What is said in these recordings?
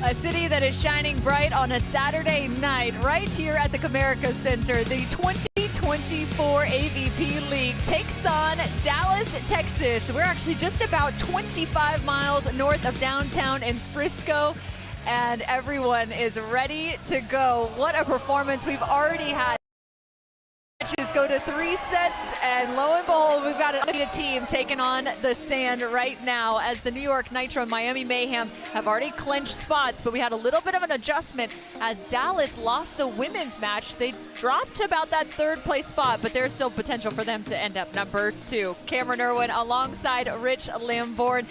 A city that is shining bright on a Saturday night right here at the Comerica Center. The 2024 AVP League takes on Dallas, Texas. We're actually just about 25 miles north of downtown in Frisco, and everyone is ready to go. What a performance we've already had. Matches go to 3 sets, and lo and behold, we've got a team taking on the sand right now, as the New York Nitro and Miami Mayhem have already clinched spots, but we had a little bit of an adjustment as Dallas lost the women's match. They dropped to about that 3rd place spot, but there's still potential for them to end up number 2. Cameron Irwin alongside Rich Lamborn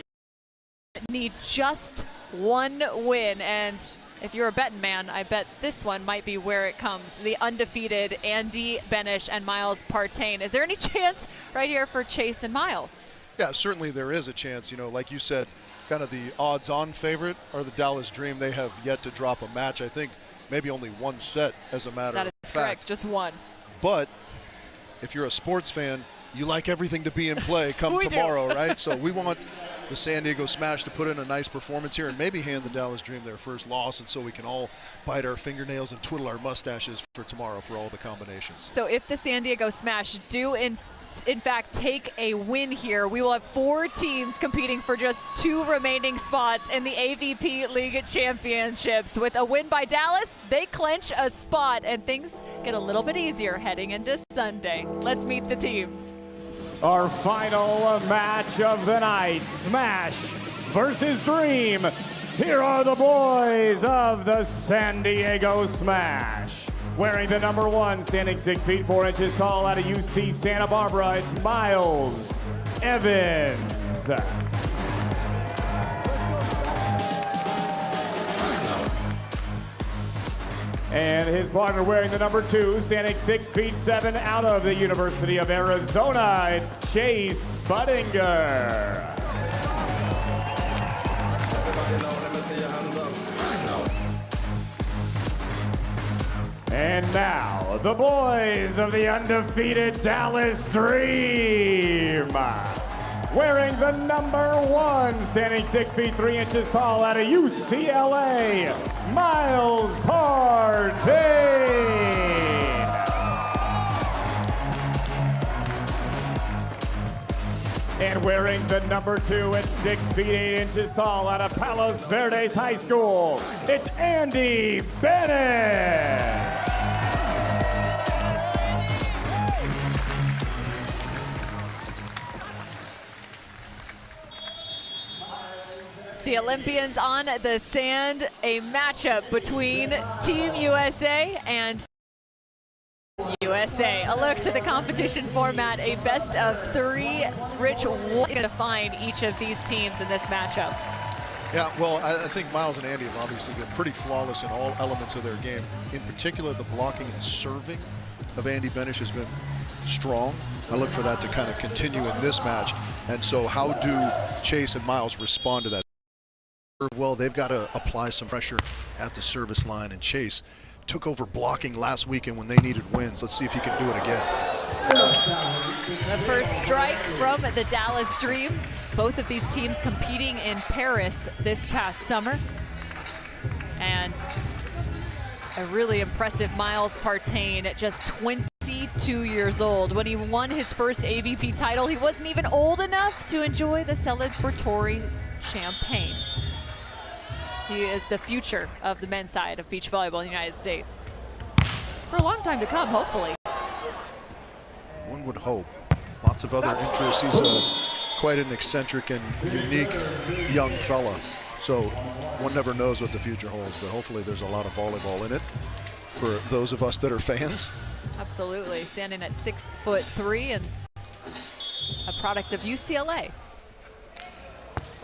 need just 1 win, and if you're a betting man, I bet this one might be where it comes. The undefeated Andy Benesh and Miles Partain. Is there any chance right here for Chase and Miles? Yeah, certainly there is a chance. You know, like you said, kind of the odds-on favorite are the Dallas Dream. They have yet to drop a match. I think maybe only 1 set, as a matter of fact. That is correct, just 1. But if you're a sports fan, you like everything to be in play come tomorrow, right? So we want the San Diego Smash to put in a nice performance here and maybe hand the Dallas Dream their first loss, and so we can all bite our fingernails and twiddle our mustaches for tomorrow for all the combinations. So if the San Diego Smash do in fact take a win here, we will have 4 teams competing for just 2 remaining spots in the AVP League Championships. With a win by Dallas, they clinch a spot, and things get a little bit easier heading into Sunday. Let's meet the teams. Our final match of the night, Smash versus Dream. Here are the boys of the San Diego Smash. Wearing the number 1, standing 6 feet 4 inches tall out of UC Santa Barbara, it's Miles Evans. And his partner wearing the number 2, standing 6 feet 7 out of the University of Arizona, it's Chase Budinger. And now, the boys of the undefeated Dallas Dream. Wearing the number 1, standing 6 feet 3 inches tall out of UCLA, Miles Partain. And wearing the number 2 at 6 feet 8 inches tall out of Palos Verdes High School, it's Andy Benesh. The Olympians on the sand, a matchup between Team USA and USA. A look to the competition format, a best of 3. Rich, what is going to find each of these teams in this matchup? Yeah, well, I think Miles and Andy have obviously been pretty flawless in all elements of their game. In particular, the blocking and serving of Andy Benesh has been strong. I look for that to kind of continue in this match. And so how do Chase and Miles respond to that? Well, they've got to apply some pressure at the service line, and Chase took over blocking last weekend when they needed wins. Let's see if he can do it again. The first strike from the Dallas Dream. Both of these teams competing in Paris this past summer. And a really impressive Miles Partain at just 22 years old. When he won his first AVP title, he wasn't even old enough to enjoy the celebratory champagne. He is the future of the men's side of beach volleyball in the United States. For a long time to come, hopefully. One would hope. Lots of other interests. He's quite an eccentric and unique young fella. So one never knows what the future holds, but hopefully there's a lot of volleyball in it for those of us that are fans. Absolutely, standing at 6'3" and a product of UCLA.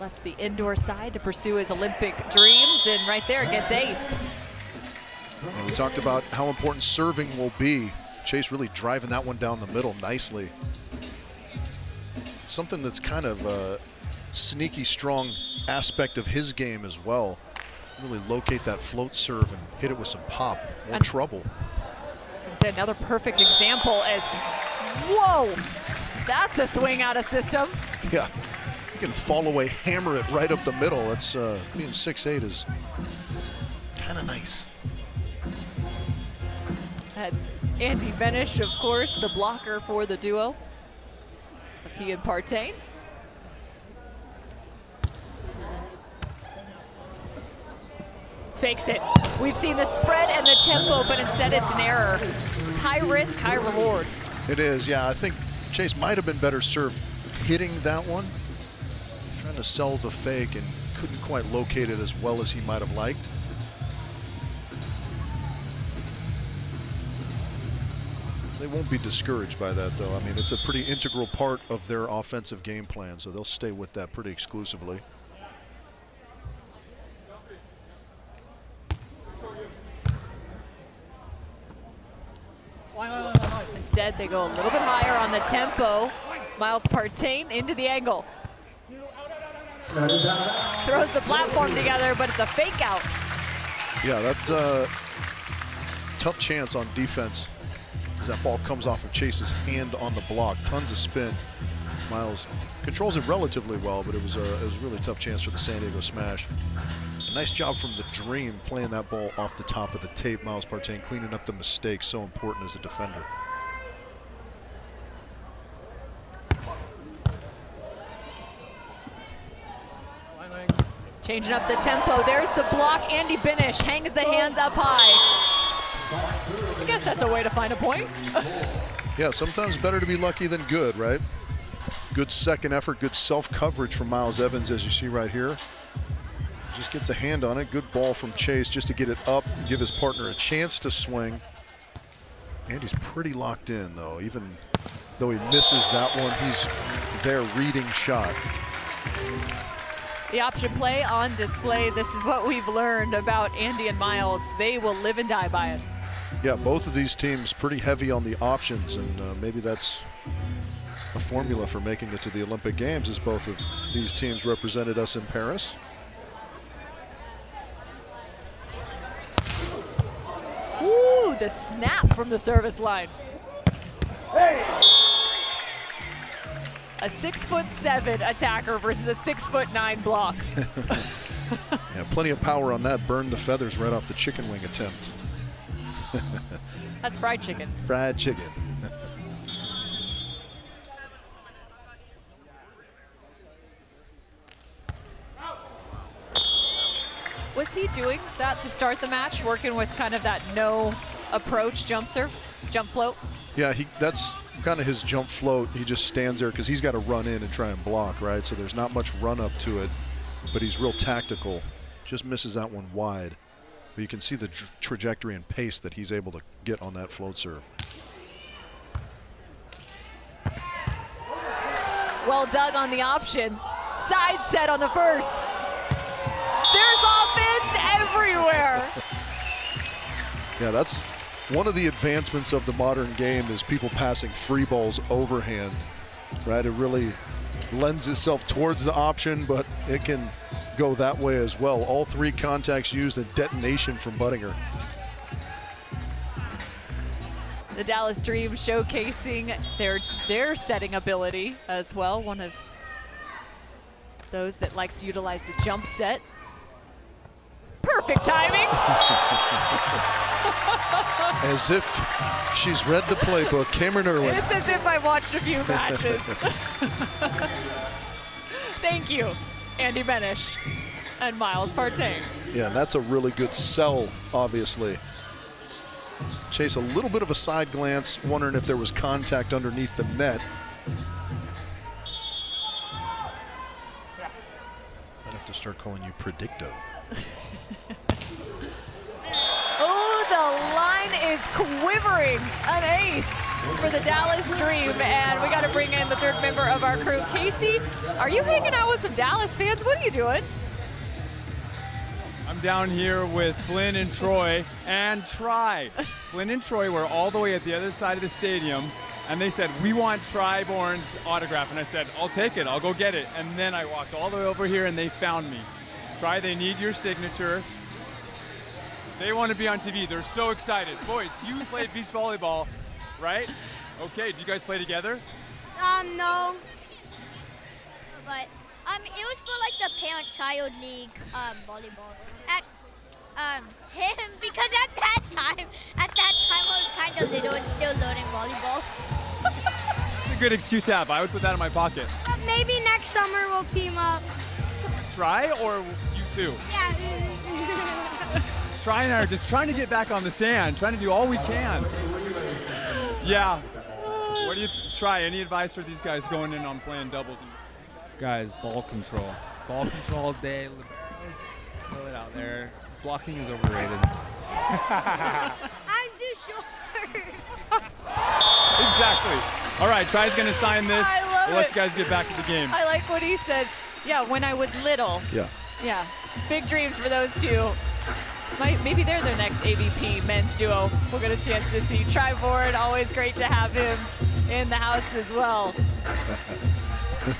Left the indoor side to pursue his Olympic dreams, and right there gets aced. And we talked about how important serving will be. Chase really driving that one down the middle nicely. Something that's kind of a sneaky strong aspect of his game as well. Really locate that float serve and hit it with some pop. More trouble. I was gonna say another perfect example as, whoa, that's a swing out of system. Yeah. You can fall away, hammer it right up the middle. It's being 6'8" is Nice. That's Andy Benesh, of course, the blocker for the duo of he and Partain. Fakes it. We've seen the spread and the tempo, but instead it's an error. It's high risk, high reward. It is, yeah. I think Chase might have been better served hitting that one. Trying to sell the fake and couldn't quite locate it as well as he might have liked. They won't be discouraged by that, though. I mean, it's a pretty integral part of their offensive game plan, so they'll stay with that pretty exclusively. Instead, they go a little bit higher on the tempo. Miles Partain into the angle. Throws the platform together, but it's a fake out. Yeah, that's a tough chance on defense as that ball comes off of Chase's hand on the block. Tons of spin. Miles controls it relatively well, but it was a really tough chance for the San Diego Smash. A nice job from the Dream playing that ball off the top of the tape. Miles Partain cleaning up the mistakes, so important as a defender. Changing up the tempo. There's the block. Andy Benesh hangs the hands up high. I guess that's a way to find a point. Yeah, sometimes better to be lucky than good, right? Good second effort, good self-coverage from Miles Evans, as you see right here. Just gets a hand on it. Good ball from Chase just to get it up and give his partner a chance to swing. Andy's pretty locked in, though. Even though he misses that one, he's there reading shot. The option play on display. This is what we've learned about Andy and Miles. They will live and die by it. Yeah, both of these teams pretty heavy on the options, and maybe that's a formula for making it to the Olympic Games, as both of these teams represented us in Paris. Ooh, the snap from the service line. Hey! A 6'7" attacker versus a 6'9" block. Yeah, plenty of power on that. Burned the feathers right off the chicken wing attempt. That's fried chicken. Fried chicken. Was he doing that to start the match, working with kind of that no approach jump serve, jump float? Yeah, that's kind of his jump float. He just stands there because he's got to run in and try and block, right? So there's not much run up to it, but he's real tactical. Just misses that one wide. But you can see the trajectory and pace that he's able to get on that float serve. Well dug on the option. Side set on the first. There's offense everywhere. Yeah, that's one of the advancements of the modern game is people passing free balls overhand, right? It really lends itself towards the option, but it can go that way as well. All three contacts used, a detonation from Budinger. The Dallas Dream showcasing their setting ability as well. One of those that likes to utilize the jump set. Perfect timing. As if she's read the playbook. Cameron Irwin. It's as if I watched a few matches. Thank you, Andy Benesh and Miles Partain. Yeah, and that's a really good sell, obviously. Chase a little bit of a side glance, wondering if there was contact underneath the net. I'd have to start calling you Predicto. Oh, the line is quivering. An ace for the Dallas Dream. And we got to bring in the third member of our crew. Casey, are you hanging out with some Dallas fans? What are you doing? I'm down here with Flynn and Troy and Tri. Flynn and Troy were all the way at the other side of the stadium, and they said, we want Tri-Born's autograph. And I said, I'll take it, I'll go get it. And then I walked all the way over here and they found me. Tri, they need your signature. They want to be on TV. They're so excited. Boys, you played beach volleyball, right? Okay, do you guys play together? No. But it was for like the parent-child league volleyball. Him, because at that time I was kind of little and still learning volleyball. It's a good excuse to have. I would put that in my pocket. Maybe next summer we'll team up. Try or you two? Yeah. Try and I are just trying to get back on the sand, trying to do all we can. Yeah. What do you try? Any advice for these guys going in on playing doubles? Guys, ball control. Ball control all day. Throw it out there. Blocking is overrated. I'm too short. Exactly. All right, Ty's going to sign this. I love We'll let it. you guys get back to the game. I like what he said. Yeah, when I was little. Yeah. Yeah, big dreams for those two. Maybe they're their next AVP men's duo. We'll get a chance to see. Tribord, always great to have him in the house as well.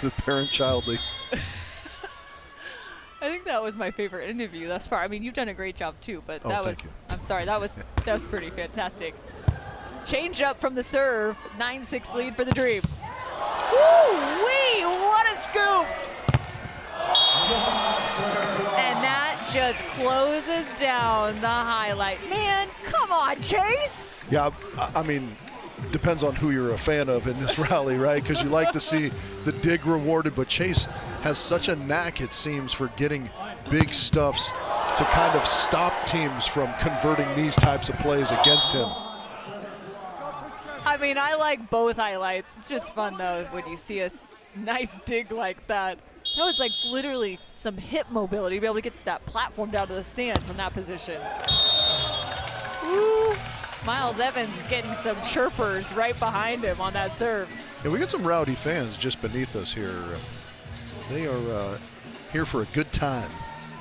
The parent-child league. I think that was my favorite interview thus far. I mean, you've done a great job too, but that was, thank you. I'm sorry, that was pretty fantastic. Change up from the serve, 9-6 lead for the Dream. Woo-wee, what a scoop! And that just closes down the highlight. Man, come on, Chase! Yeah, I mean, depends on who you're a fan of in this rally, right? Because you like to see the dig rewarded, but Chase has such a knack, it seems, for getting big stuffs to kind of stop teams from converting these types of plays against him. I mean, I like both highlights. It's just fun, though, when you see a nice dig like that. That was like literally some hip mobility to be able to get that platform down to the sand from that position. Woo! Miles Evans is getting some chirpers right behind him on that serve. And we got some rowdy fans just beneath us here. They are here for a good time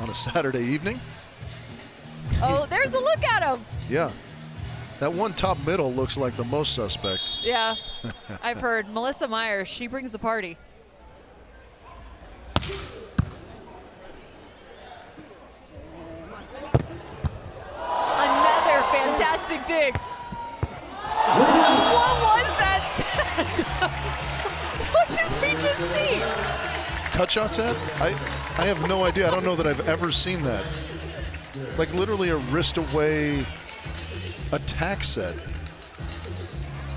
on a Saturday evening. Oh, there's a look at him. Yeah. That one top middle looks like the most suspect. Yeah, I've heard. Melissa Myers, she brings the party. Another fantastic dig. What was that set? What did we just see? Cut shot set? I have no idea. I don't know that I've ever seen that. Like literally a wrist away attack set.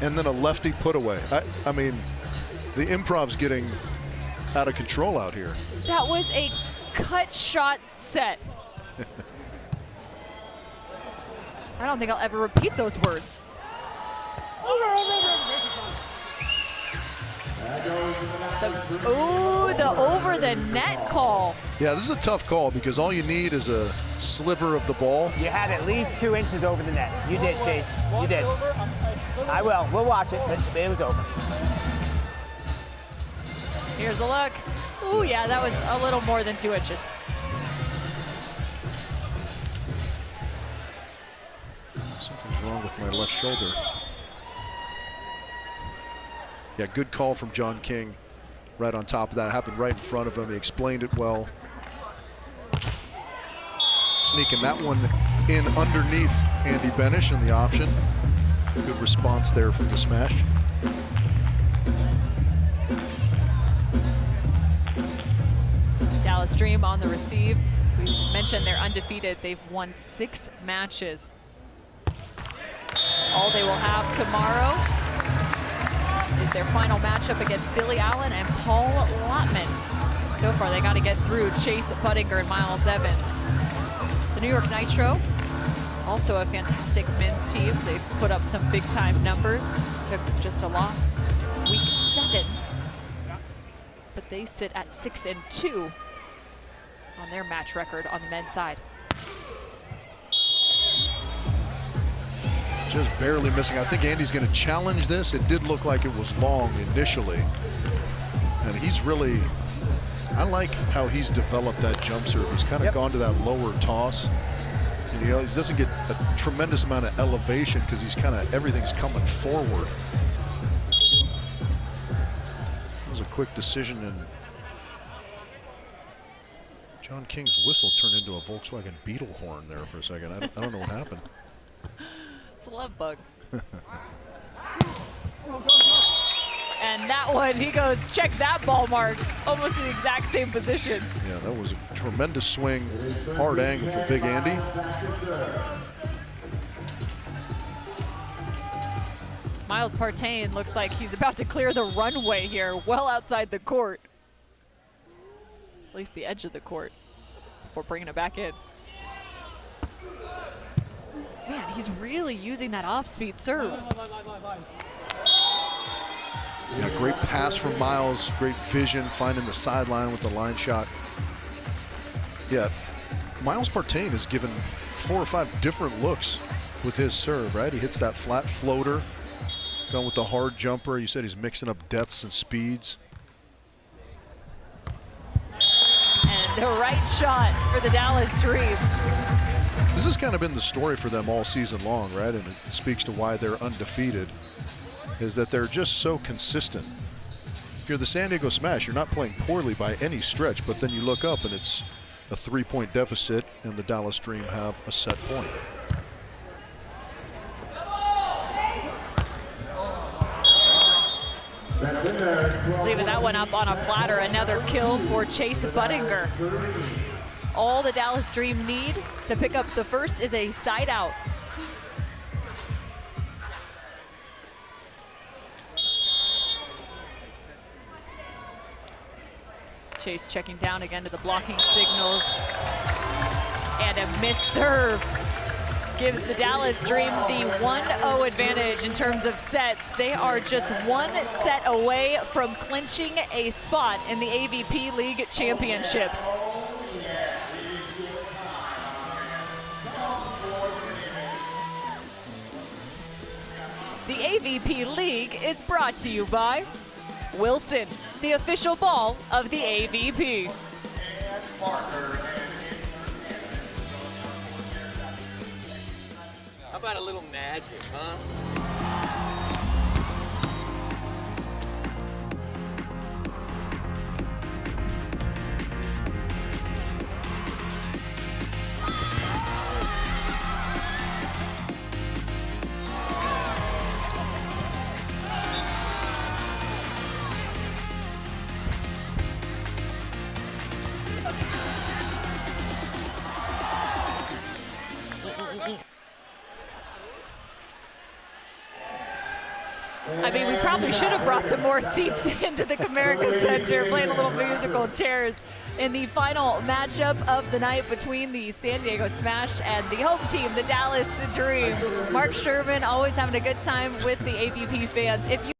And then a lefty put away. I mean, the improv's getting out of control out here. That was a cut shot set. I don't think I'll ever repeat those words. Ooh, the over the net call. Yeah, this is a tough call because all you need is a sliver of the ball. You had at least 2 inches over the net. You did, Chase. You did. I will. We'll watch it, but it was over. Here's a look. Ooh, yeah, that was a little more than 2 inches. Something's wrong with my left shoulder. Yeah, good call from John King. Right on top of that. It happened right in front of him. He explained it well. Sneaking that one in underneath Andy Benesh in the option. Good response there from the smash. Dallas Dream on the receive. We mentioned they're undefeated. They've won 6 matches. All they will have tomorrow is their final matchup against Billy Allen and Paul Lotman. So far, they got to get through Chase Budinger and Miles Evans. The New York Nitro, also a fantastic men's team. They've put up some big-time numbers. Took just a loss week 7, but they sit at 6-2 on their match record on the men's side. Just barely missing. I think Andy's going to challenge this. It did look like it was long initially. And he's really, I like how he's developed that jump serve. He's kind of gone to that lower toss. And, you know, he doesn't get a tremendous amount of elevation because he's kind of, everything's coming forward. It was a quick decision, and John King's whistle turned into a Volkswagen Beetle horn there for a second. I don't know what happened. It's a love bug. And And that one, he goes, check that ball mark. Almost in the exact same position. Yeah, that was a tremendous swing, hard angle for Big Andy. Miles Partain looks like he's about to clear the runway here, well outside the court. At least the edge of the court before bringing it back in. Man, he's really using that off-speed serve. Yeah, great pass from Miles, great vision, finding the sideline with the line shot. Yeah, Miles Partain has given 4 or 5 different looks with his serve, right? He hits that flat floater, going with the hard jumper. You said he's mixing up depths and speeds. And the right shot for the Dallas Dream. This has kind of been the story for them all season long, right? And it speaks to why they're undefeated, is that they're just so consistent. If you're the San Diego Smash, you're not playing poorly by any stretch, but then you look up and it's a 3-point deficit and the Dallas Dream have a set point. Leaving that one up on a platter. Another kill for Chase Budinger. All the Dallas Dream need to pick up the first is a side out. Chase checking down again to the blocking signals. And a missed serve gives the Dallas Dream the 1-0 advantage in terms of sets. They are just 1 set away from clinching a spot in the AVP League Championships. The AVP League is brought to you by Wilson, the official ball of the AVP. How about a little magic, huh? I mean, we probably should have brought some more seats into the Comerica Center, playing a little musical chairs in the final matchup of the night between the San Diego Smash and the home team, the Dallas Dream. Mark Sherman always having a good time with the AVP fans. If you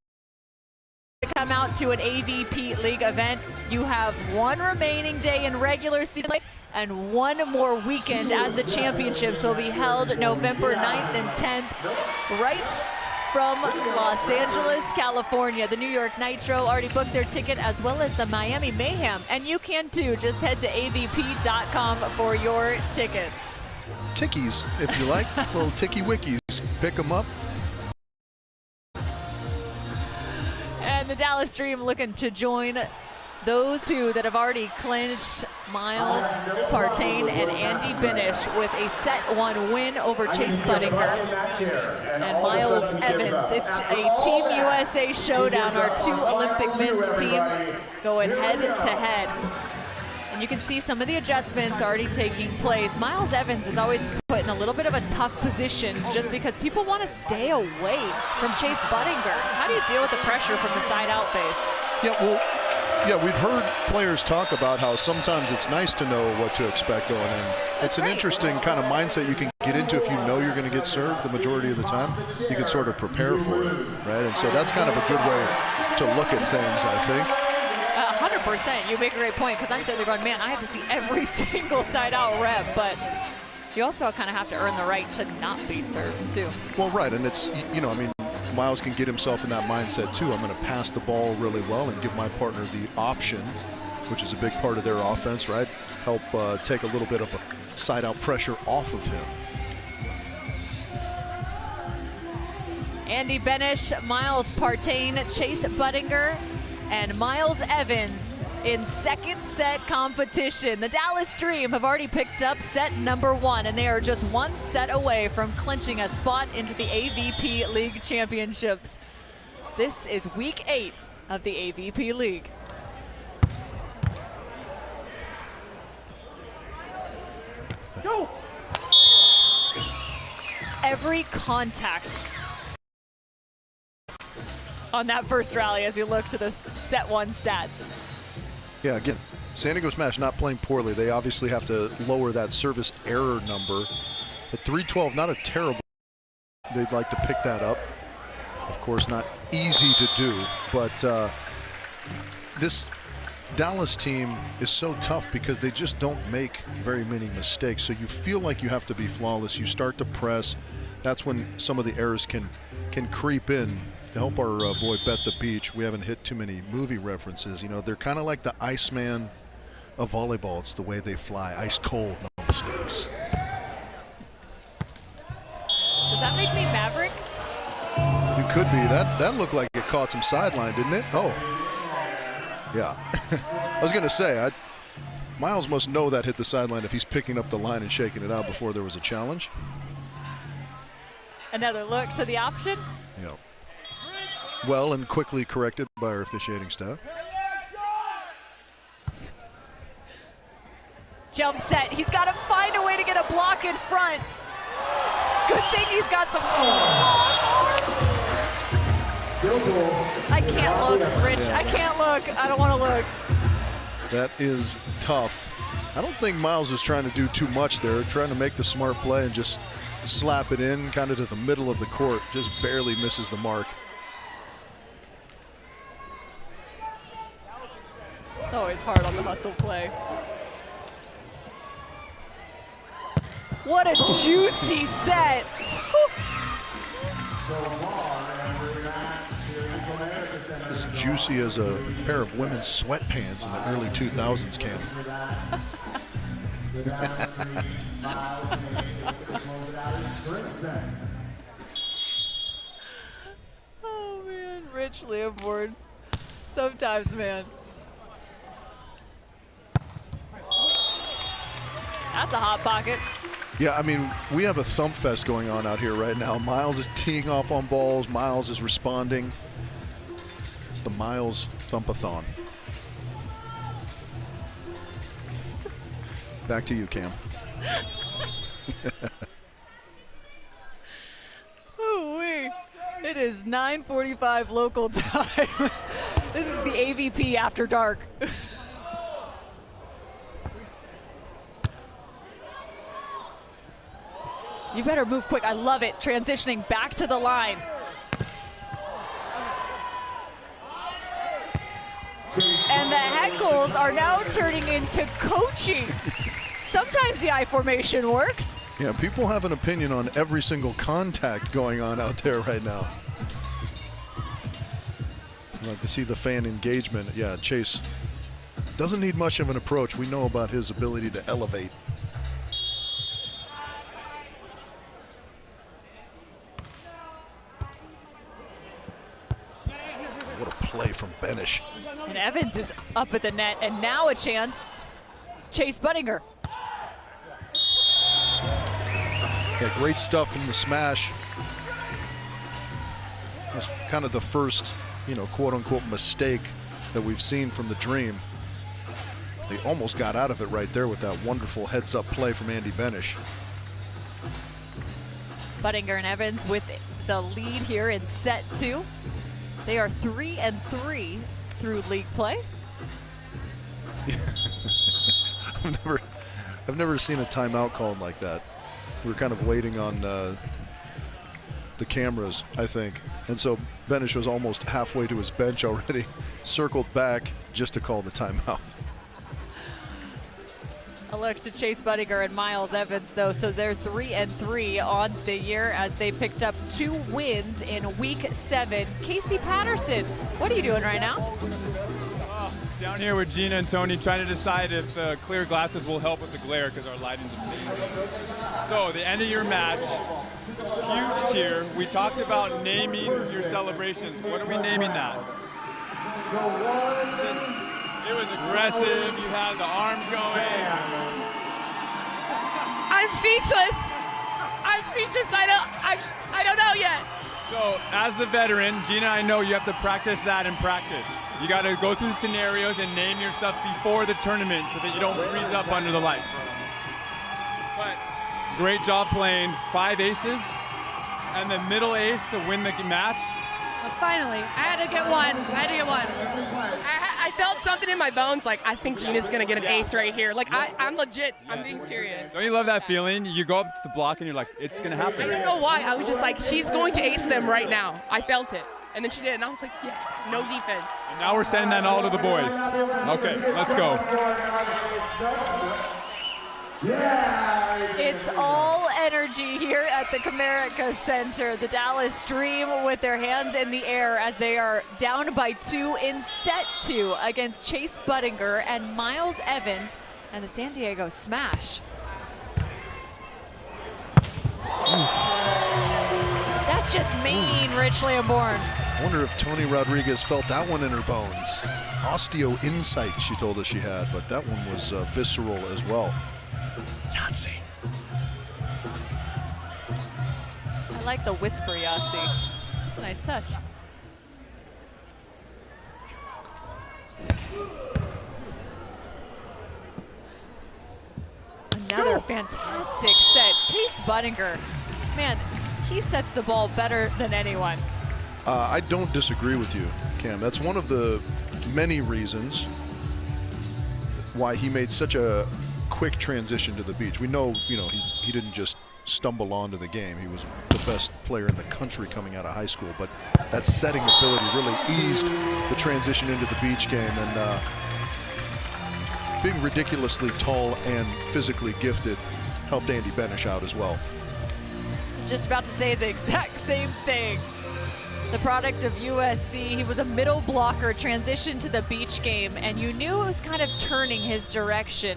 come out to an AVP League event, you have 1 remaining day in regular season and 1 more weekend as the championships will be held November 9th and 10th right from Los Angeles, California. The New York Nitro already booked their ticket, as well as the Miami Mayhem. And you can too. Just head to avp.com for your tickets. Tickies, if you like, little ticky wikis. Pick them up. And the Dallas Dream looking to join those 2 that have already clinched, Miles Partain and Andy Benesh, with a set 1 win over Chase Budinger and Miles Evans. It's a Team USA showdown. Our 2 Olympic men's teams going head to head. And you can see some of the adjustments already taking place. Miles Evans is always put in a little bit of a tough position just because people want to stay away from Chase Budinger. How do you deal with the pressure from the side out phase? Yeah, well, yeah, we've heard players talk about how sometimes it's nice to know what to expect going in. It's an interesting kind of mindset you can get into if you know you're going to get served the majority of the time. You can sort of prepare for it, right? And so that's kind of a good way to look at things, I think. 100%. You make a great point, because I'm sitting there going, man, I have to see every single side out rep, but you also kind of have to earn the right to not be served too. Well, right, and it's, you know, I mean, Miles can get himself in that mindset too. I'm going to pass the ball really well and give my partner the option, which is a big part of their offense, right? Help take a little bit of a side-out pressure off of him. Andy Benesh, Miles Partain, Chase Budinger, and Miles Evans in second set competition. The Dallas Dream have already picked up set number 1, and they are just 1 set away from clinching a spot into the AVP League Championships. This is week 8 of the AVP League. Go! Every contact on that first rally as you look to the set one stats. Yeah, again, San Diego Smash not playing poorly. They obviously have to lower that service error number. But 312, not a terrible. They'd like to pick that up. Of course, not easy to do, but this Dallas team is so tough because they just don't make very many mistakes. So you feel like you have to be flawless. You start to press. That's when some of the errors can creep in. To help our boy Bet the Beach, we haven't hit too many movie references. You know, they're kind of like the Iceman of volleyball. It's the way they fly, ice cold, no mistakes. Does that make me Maverick? You could be. That looked like it caught some sideline, didn't it? Oh, yeah. I was going to say, Miles must know that hit the sideline if he's picking up the line and shaking it out before there was a challenge. Another look to the option. Yeah. Well and quickly corrected by our officiating staff. Jump set. He's got to find a way to get a block in front. Good thing he's got some arms. I can't look, Rich. Yeah. I can't look. I don't want to look. That is tough. I don't think Miles is trying to do too much there, trying to make the smart play and just slap it in kind of to the middle of the court. Just barely misses the mark. It's always hard on the hustle play. What a juicy set. As juicy as a pair of women's sweatpants in the early 2000s, Cam. Oh man, Rich Lambourne. Sometimes, man. That's a hot pocket. Yeah, I mean, we have a thump fest going on out here right now. Miles is teeing off on balls. Miles is responding. It's the Miles Thumpathon. Back to you, Cam. Ooh-wee. It is 9:45 local time. This is the AVP After Dark. You better move quick. I love it. Transitioning back to the line. And the heckles are now turning into coaching. Sometimes the I formation works. Yeah, people have an opinion on every single contact going on out there right now. I'd like to see the fan engagement. Yeah, Chase doesn't need much of an approach. We know about his ability to elevate. What a play from Benesh. And Evans is up at the net, and now a chance. Chase Budinger. Yeah, great stuff in the smash. That's kind of the first, quote-unquote mistake that we've seen from the Dream. They almost got out of it right there with that wonderful heads-up play from Andy Benesh. Budinger and Evans with the lead here in set 2. They are 3-3 through league play. I've never seen a timeout called like that. We were kind of waiting on the cameras, I think. And so Benesh was almost halfway to his bench already, circled back just to call the timeout. A look to Chase Budinger and Miles Evans, though. So they're 3-3 on the year as they picked up 2 wins in week 7. Casey Patterson, what are you doing right now? Down here with Gina and Tony trying to decide if the clear glasses will help with the glare because our lighting's amazing. So the end of your match, huge tier. We talked about naming your celebrations. What are we naming that? It was aggressive. You had the arms going. I'm speechless. I'm speechless. I don't know yet. So, as the veteran, Gina, I know you have to practice that in practice. You got to go through the scenarios and name your stuff before the tournament so that you don't freeze up under the lights. But great job playing 5 aces and the middle ace to win the match. Finally, I had to get one. I felt something in my bones, like, I think Gina's going to get an ace right here. Like, I'm legit. I'm being serious. Don't you love that feeling? You go up to the block and you're like, it's going to happen. I don't know why. I was just like, she's going to ace them right now. I felt it. And then she did, and I was like, yes, no defense. And now we're sending that all to the boys. Okay, let's go. It's all energy here at the Comerica Center. The Dallas Dream with their hands in the air as they are down by 2 in set 2 against Chase Budinger and Miles Evans and the San Diego Smash. That's just mean, Rich Lamborn. I wonder if Tony Rodriguez felt that one in her bones. Osteo insight she told us she had, but that one was visceral as well. Yahtzee. I like the whisper Yahtzee. It's a nice touch. Another fantastic set. Chase Budinger, man, he sets the ball better than anyone. I don't disagree with you, Cam. That's one of the many reasons why he made such a quick transition to the beach. We know, he didn't just stumble onto the game. He was the best player in the country coming out of high school, but that setting ability really eased the transition into the beach game. And being ridiculously tall and physically gifted helped Andy Benesh out as well. I was just about to say the exact same thing. The product of USC, he was a middle blocker, transitioned to the beach game, and you knew it was kind of turning his direction.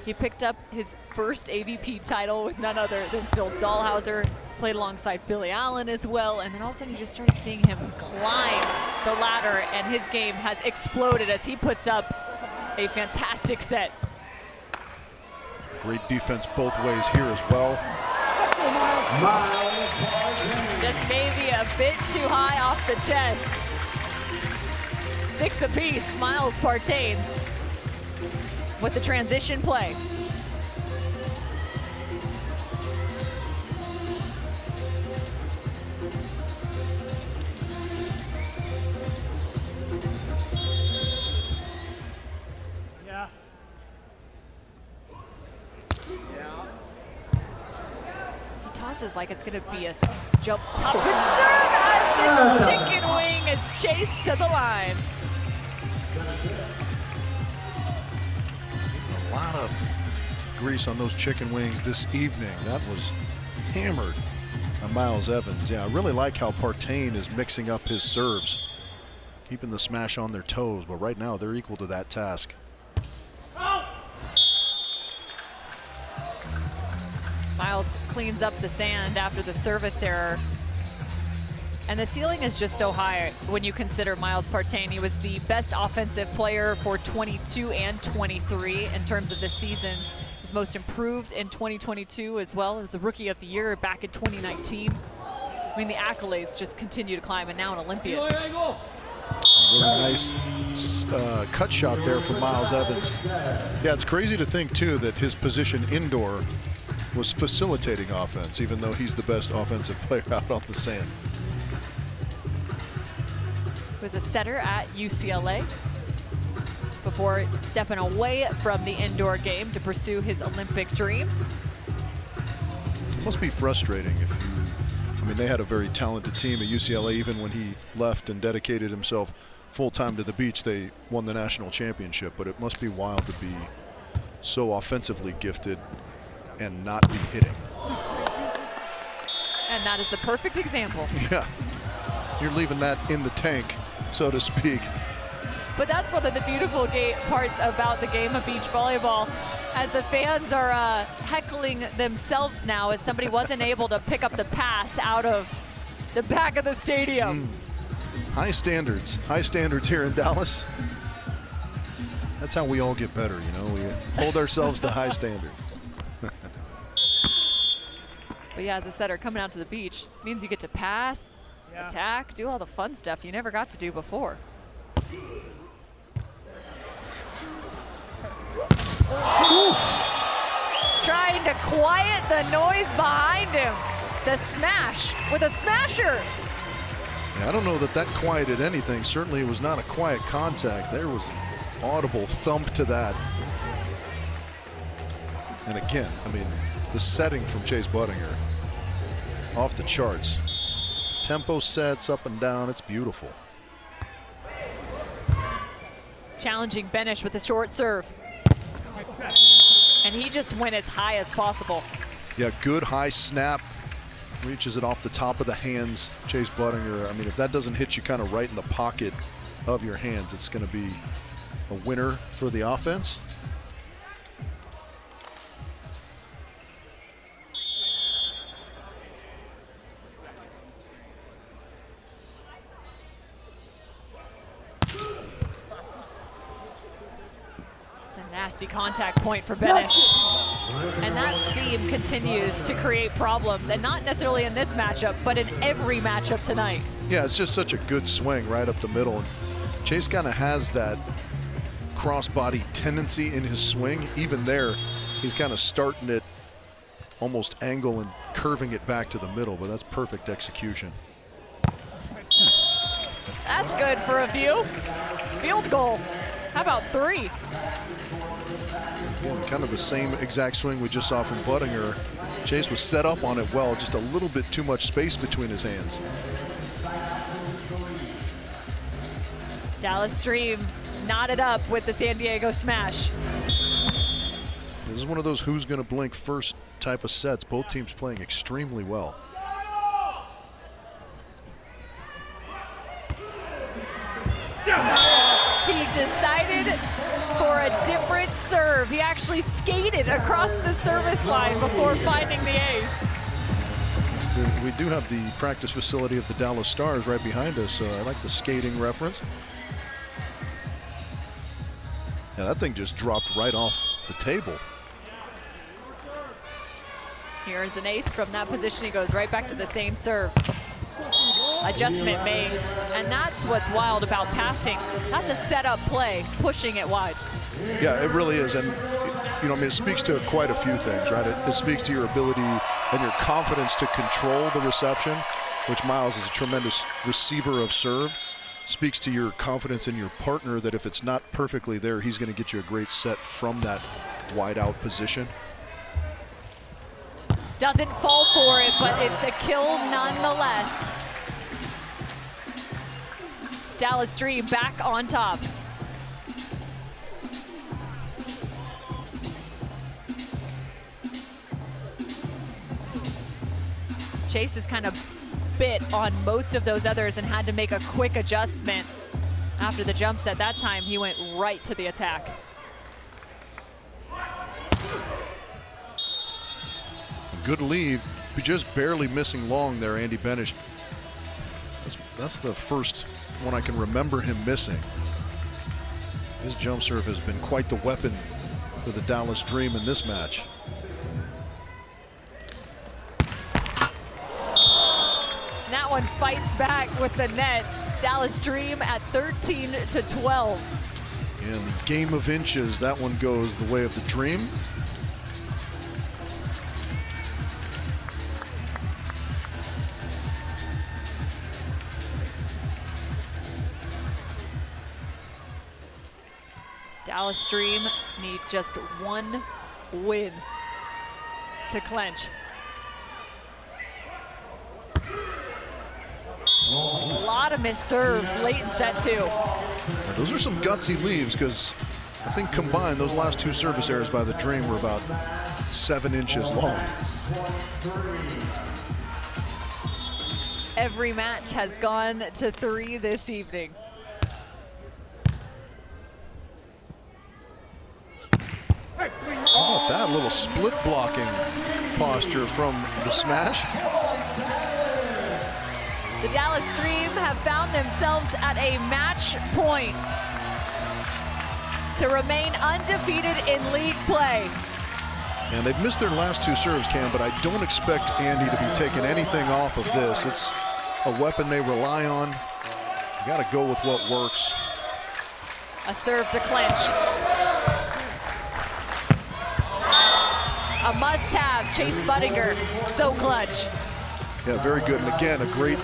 He picked up his first AVP title with none other than Phil Dahlhauser, played alongside Billy Allen as well, and then all of a sudden you just started seeing him climb the ladder, and his game has exploded as he puts up a fantastic set. Great defense both ways here as well. Just maybe a bit too high off the chest. 6 apiece, Miles Partain with the transition play. Tosses like it's going to be a jump topspin serve as the chicken wing is chased to the line. A lot of grease on those chicken wings this evening. That was hammered on Miles Evans. Yeah, I really like how Partain is mixing up his serves, keeping the smash on their toes, but right now they're equal to that task. Miles cleans up the sand after the service error. And the ceiling is just so high when you consider Miles Partain. He was the best offensive player for 22 and 23 in terms of the seasons. His most improved in 2022 as well. He was a Rookie of the Year back in 2019. I mean, the accolades just continue to climb, and now an Olympian. Really nice cut shot there from Miles Evans. Yeah, it's crazy to think, too, that his position indoor was facilitating offense, even though he's the best offensive player out on the sand. He was a setter at UCLA before stepping away from the indoor game to pursue his Olympic dreams. It must be frustrating if you, I mean, they had a very talented team at UCLA. Even when he left and dedicated himself full-time to the beach, they won the national championship, but it must be wild to be so offensively gifted and not be hitting. And that is the perfect example. Yeah, you're leaving that in the tank, so to speak. But that's one of the beautiful parts about the game of beach volleyball, as the fans are heckling themselves now as somebody wasn't able to pick up the pass out of the back of the stadium. High standards here in Dallas. That's how we all get better, you know, we hold ourselves to high standards. But yeah, as a setter coming out to the beach means you get to pass, attack, do all the fun stuff you never got to do before. Trying to quiet the noise behind him. The smash with a smasher. Yeah, I don't know that quieted anything. Certainly it was not a quiet contact. There was audible thump to that. And again, I mean, the setting from Chase Budinger, off the charts. Tempo sets up and down, it's beautiful. Challenging Benesh with a short serve. And he just went as high as possible. Yeah, good high snap. Reaches it off the top of the hands. Chase Budinger, I mean, if that doesn't hit you kind of right in the pocket of your hands, it's going to be a winner for the offense. Nasty contact point for Benesh. And that seam continues to create problems, and not necessarily in this matchup, but in every matchup tonight. Yeah, it's just such a good swing right up the middle. And Chase kind of has that crossbody tendency in his swing. Even there, he's kind of starting it almost angle and curving it back to the middle, but that's perfect execution. That's good for a few. Field goal. How about 3? Again, kind of the same exact swing we just saw from Budinger. Chase was set up on it well, just a little bit too much space between his hands. Dallas Dream knotted up with the San Diego smash. This is one of those who's going to blink first type of sets. Both teams playing extremely well. He decided for a different serve. He actually skated across the service line before finding the ace. We do have the practice facility of the Dallas Stars right behind us, so I like the skating reference. Yeah, that thing just dropped right off the table. Here's an ace from that position. He goes right back to the same serve. Adjustment made, and that's what's wild about passing. That's a setup play, pushing it wide. Yeah, it really is, and you know, I mean, it speaks to quite a few things, right? It speaks to your ability and your confidence to control the reception, which Miles is a tremendous receiver of serve. Speaks to your confidence in your partner that if it's not perfectly there, he's going to get you a great set from that wide out position. Doesn't fall for it, but it's a kill nonetheless. Dallas Dream back on top. Chase is kind of bit on most of those others and had to make a quick adjustment after the jump set. That time he went right to the attack. Good lead, but just barely missing long there, Andy Benesh. That's the first one I can remember him missing. His jump serve has been quite the weapon for the Dallas Dream in this match. And that one fights back with the net. Dallas Dream at 13-12. In the game of inches, that one goes the way of the Dream. Dallas Dream need just one win to clinch. A lot of missed serves late in set 2. Now, those are some gutsy leaves, because I think combined those last 2 service errors by the Dream were about 7 inches long. Every match has gone to 3 this evening. How about that little split blocking posture from the smash? The Dallas Dream have found themselves at a match point to remain undefeated in league play. And they've missed their last 2 serves, Cam, but I don't expect Andy to be taking anything off of this. It's a weapon they rely on. You got to go with what works. A serve to clinch. A must-have, Chase Budinger, so clutch. Yeah, very good. And again, a great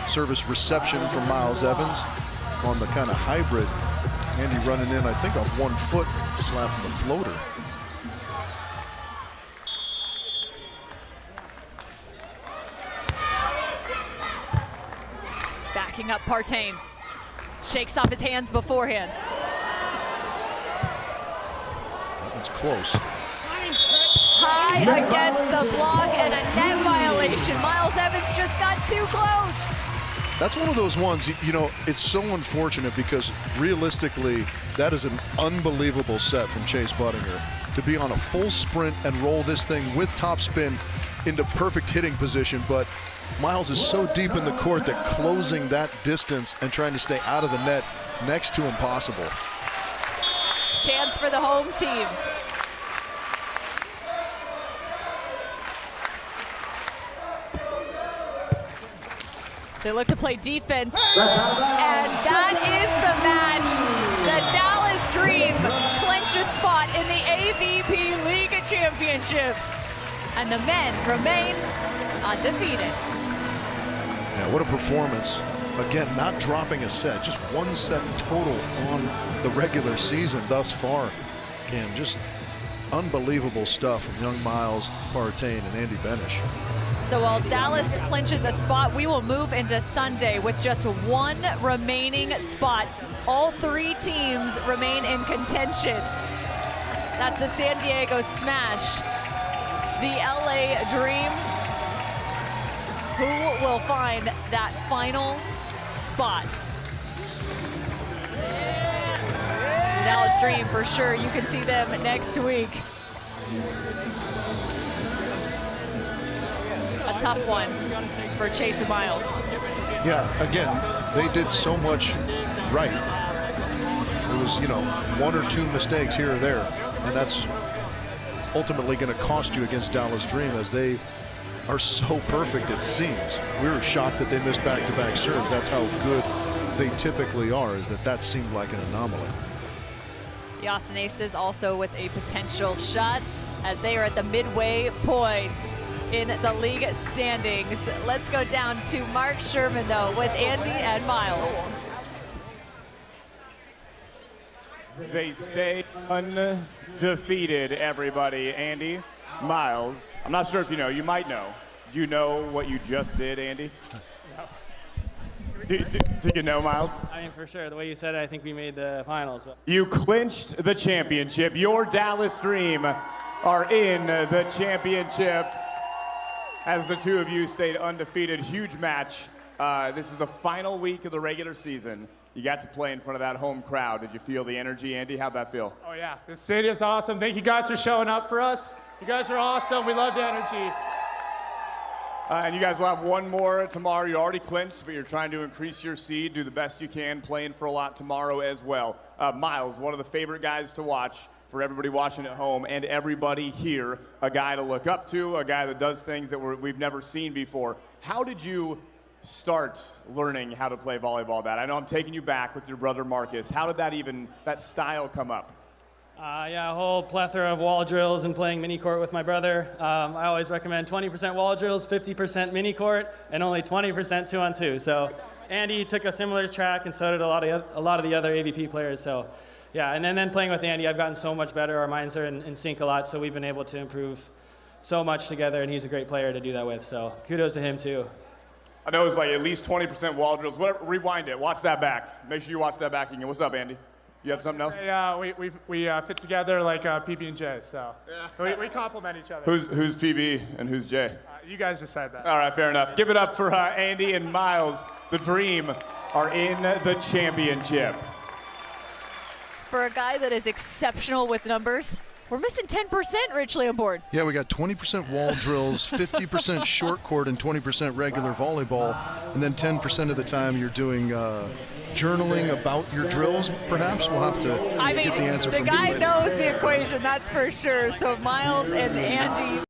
service reception from Miles Evans on the kind of hybrid. Andy running in, I think, off 1 foot, slapping the floater. Backing up Partain. Shakes off his hands beforehand. That one's close. High against the block and a net violation. Miles Evans just got too close. That's one of those ones, you know, it's so unfortunate because realistically, that is an unbelievable set from Chase Budinger to be on a full sprint and roll this thing with topspin into perfect hitting position. But Miles is so deep in the court that closing that distance and trying to stay out of the net next to impossible. Chance for the home team. They look to play defense, and that is the match. The Dallas Dream clinch a spot in the AVP League of Championships, and the men remain undefeated. Yeah, what a performance. Again, not dropping a set, just 1 set total on the regular season thus far. Cam, just unbelievable stuff from young Miles, Partain, and Andy Benesh. So while Dallas clinches a spot, we will move into Sunday with just 1 remaining spot. All 3 teams remain in contention. That's the San Diego Smash, the LA Dream. Who will find that final spot? The Dallas Dream, for sure. You can see them next week. A tough one for Chase and Miles. Yeah, again, they did so much right. It was, you know, 1 or 2 mistakes here or there, and that's ultimately going to cost you against Dallas Dream, as they are so perfect, it seems. We were shocked that they missed back-to-back serves. That's how good they typically are, is that seemed like an anomaly. The Austin Aces also with a potential shot, as they are at the midway point in the league standings. Let's go down to Mark Sherman, though, with Andy and Miles. They stay undefeated, everybody. Andy, Miles, I'm not sure if you know, you might know. Do you know what you just did, Andy? Do you know, Miles? I mean, for sure. The way you said it, I think we made the finals. You clinched the championship. Your Dallas Dream are in the championship, as the 2 of you stayed undefeated. Huge match. This is the final week of the regular season. You got to play in front of that home crowd. Did you feel the energy, Andy? How'd that feel? Oh, yeah. This stadium's awesome. Thank you guys for showing up for us. You guys are awesome. We love the energy. And you guys will have 1 more tomorrow. You already clinched, but you're trying to increase your seed, do the best you can, playing for a lot tomorrow as well. Miles, one of the favorite guys to watch for everybody watching at home and everybody here, a guy to look up to, a guy that does things that we've never seen before. How did you start learning how to play volleyball? I know I'm taking you back with your brother Marcus. How did that style come up? Yeah, a whole plethora of wall drills and playing mini court with my brother. I always recommend 20% wall drills, 50% mini court, and only 20% 2-on-2. So Andy took a similar track, and so did a lot of the other AVP players. So yeah, and then playing with Andy, I've gotten so much better. Our minds are in sync a lot, so we've been able to improve so much together, and he's a great player to do that with. So kudos to him too. I know it was like at least 20% wall drills. Whatever, rewind it. Watch that back. Make sure you watch that back again. What's up, Andy? You have something else? Yeah, we fit together like PB and J, so we complement each other. Who's PB and who's J? You guys decide that. All right, fair enough. Give it up for Andy and Miles. The Dream are in the championship. For a guy that is exceptional with numbers, we're missing 10%, Richly, on board. Yeah, we got 20% wall drills, 50% short court, and 20% regular volleyball. And then 10% of the time you're doing journaling about your drills, perhaps. We'll have to get the answer from you later. The guy knows the equation, that's for sure. So Miles and Andy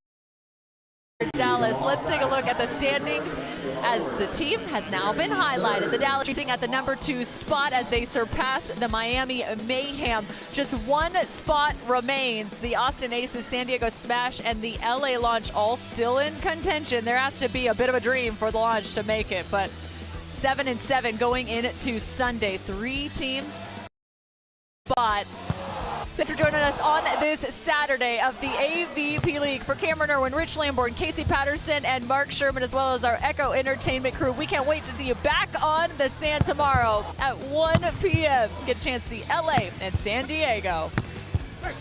Dallas. Let's take a look at the standings as the team has now been highlighted. The Dallas sitting at the #2 spot as they surpass the Miami Mayhem. Just one spot remains. The Austin Aces, San Diego Smash, and the LA Launch all still in contention. There has to be a bit of a dream for the Launch to make it, but 7-7 going into Sunday. 3 teams spot. Thanks for joining us on this Saturday of the AVP League. For Cameron Irwin, Rich Lamborn, Casey Patterson, and Mark Sherman, as well as our Echo Entertainment crew, we can't wait to see you back on the sand tomorrow at 1 p.m. Get a chance to see LA and San Diego. First.